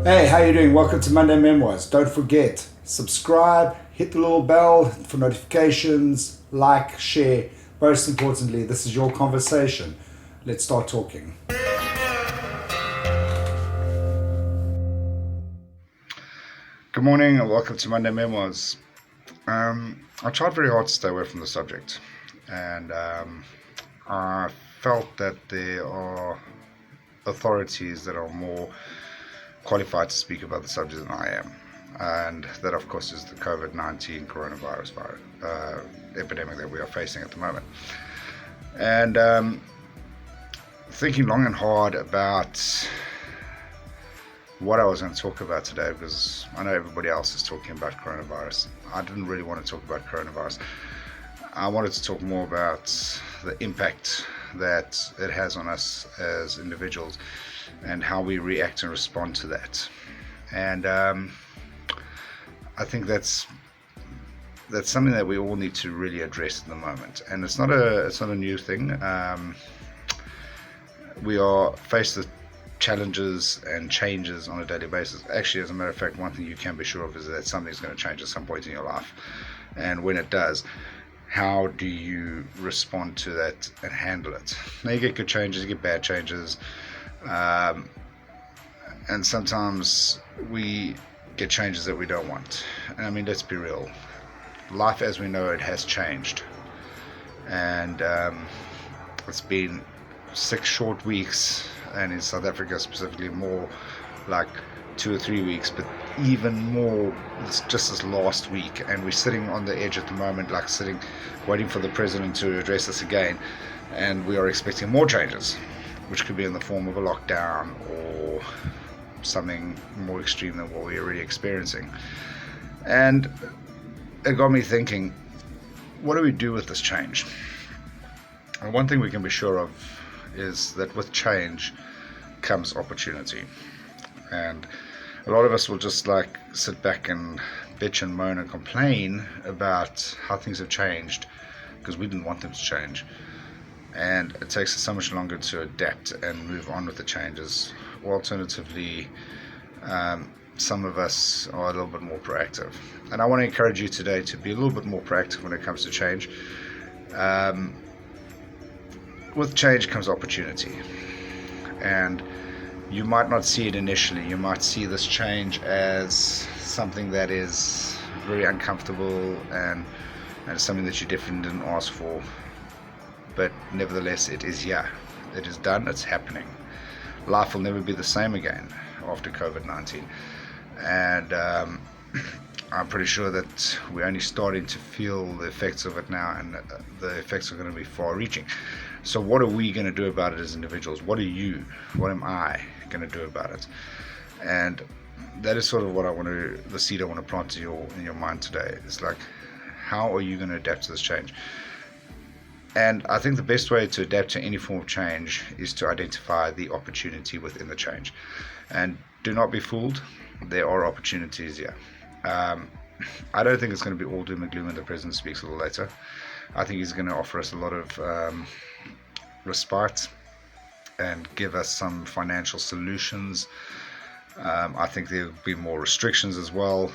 Hey, how you doing? Welcome to Monday Memoirs. Don't forget, subscribe, hit the little bell for notifications, like, share. Most importantly, this is your conversation. Let's start talking. Good morning and welcome to Monday Memoirs. I tried very hard to stay away from the subject, and I felt that there are authorities that are more qualified to speak about the subject than I am. And that, of course, is the COVID-19 coronavirus epidemic that we are facing at the moment. And thinking long and hard about what I was going to talk about today, because I know everybody else is talking about coronavirus. I didn't really want to talk about coronavirus. I wanted to talk more about the impact that it has on us as individuals and how we react and respond to that. And I think that's something that we all need to really address at the moment. And it's not a new thing. We are faced with challenges and changes on a daily basis. Actually, as a matter of fact, one thing you can be sure of is that something's going to change at some point in your life. And when it does, how do you respond to that and handle it? Now, you get good changes, you get bad changes, and sometimes we get changes that we don't want. And I mean, let's be real. Life as we know it has changed. And it's been 6 short weeks, and in South Africa specifically more like 2 or 3 weeks, but even more just this last week. And we're sitting on the edge at the moment, like waiting for the president to address us again, and we are expecting more changes, which could be in the form of a lockdown or something more extreme than what we're already experiencing. And it got me thinking, what do we do with this change? And one thing we can be sure of is that with change comes opportunity. And a lot of us will just like sit back and bitch and moan and complain about how things have changed because we didn't want them to change. And it takes us so much longer to adapt and move on with the changes. Or alternatively, some of us are a little bit more proactive. And I want to encourage you today to be a little bit more proactive when it comes to change. With change comes opportunity. And you might not see it initially. You might see this change as something that is very uncomfortable and something that you definitely didn't ask for. But nevertheless, it is here. It is done. It's happening. Life will never be the same again after COVID-19. And I'm pretty sure that we're only starting to feel the effects of it now, and the effects are going to be far-reaching. So what are we going to do about it as individuals? What am I going to do about it? And that is sort of the seed I want to plant in your mind today. It's like, how are you going to adapt to this change? And I think the best way to adapt to any form of change is to identify the opportunity within the change. And do not be fooled, there are opportunities here. I don't think it's going to be all doom and gloom when the president speaks a little later. I think he's going to offer us a lot of respite and give us some financial solutions. I think there will be more restrictions as well,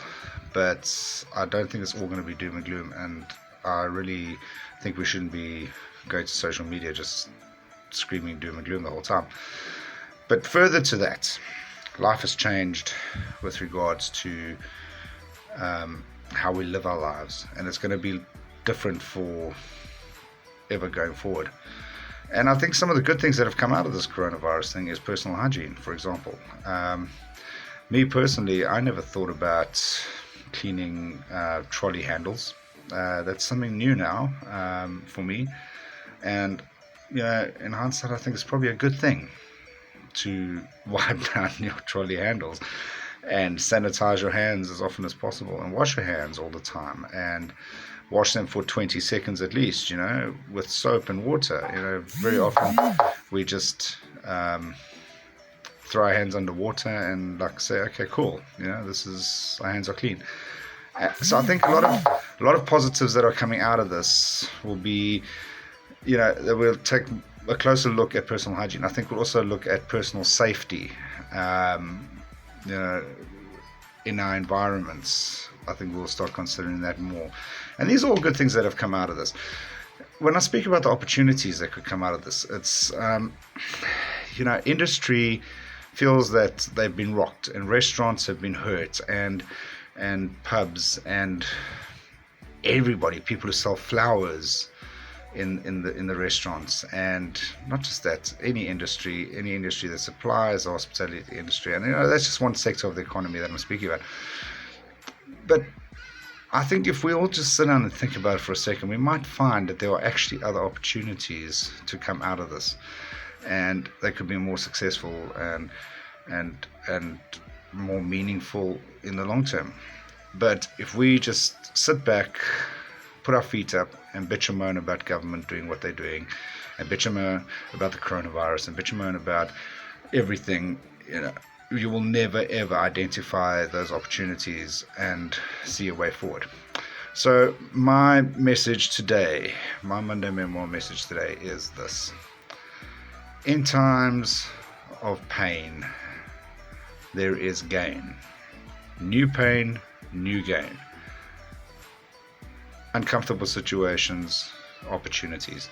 but I don't think it's all going to be doom and gloom. And I really think we shouldn't be going to social media just screaming doom and gloom the whole time. But further to that, life has changed with regards to how we live our lives, and it's going to be different for ever going forward. And I think some of the good things that have come out of this coronavirus thing is personal hygiene, for example. Me personally, I never thought about cleaning trolley handles. That's something new now for me. And in hindsight, I think it's probably a good thing to wipe down your trolley handles and sanitize your hands as often as possible, and wash your hands all the time, and wash them for 20 seconds at least, with soap and water. Very often we just throw our hands under water and say, okay, cool, our hands are clean. So I think a lot of positives that are coming out of this will be, that we'll take a closer look at personal hygiene. I think we'll also look at personal safety. you know, in our environments, I think we'll start considering that more. And these are all good things that have come out of this. When I speak about the opportunities that could come out of this, it's industry feels that they've been rocked, and restaurants have been hurt, and pubs, and everybody, people who sell flowers in the restaurants, and not just that, any industry that supplies the hospitality industry, and that's just one sector of the economy that I'm speaking about. But I think if we all just sit down and think about it for a second, we might find that there are actually other opportunities to come out of this, and they could be more successful and more meaningful in the long term. But if we just sit back, put our feet up, and bitch and moan about government doing what they're doing, and bitch and moan about the coronavirus, and bitch and moan about everything, you will never ever identify those opportunities and see a way forward. So my message today, my Monday Memoir message today is this: in times of pain, there is gain. New pain, new gain. Uncomfortable situations, opportunities.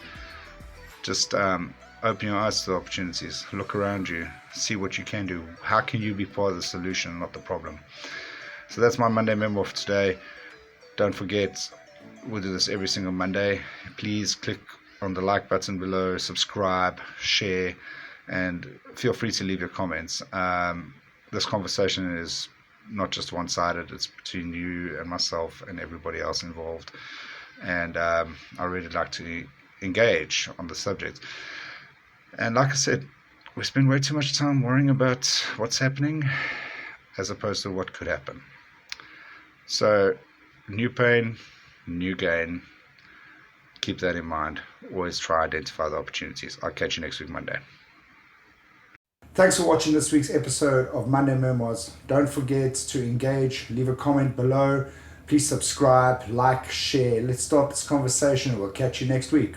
Just open your eyes to the opportunities. Look around you. See what you can do. How can you be part of the solution, not the problem? So that's my Monday Memoir for today. Don't forget, we'll do this every single Monday. Please click on the like button below, subscribe, share, and feel free to leave your comments. This conversation is not just one-sided. It's between you and myself and everybody else involved, and I really like to engage on the subject. And like I said, we spend way too much time worrying about what's happening as opposed to what could happen. So new pain, new gain. Keep that in mind. Always try to identify the opportunities. I'll catch you next week, Monday. Thanks for watching this week's episode of Monday Memoirs. Don't forget to engage, leave a comment below. Please subscribe, like, share. Let's start this conversation. We'll catch you next week.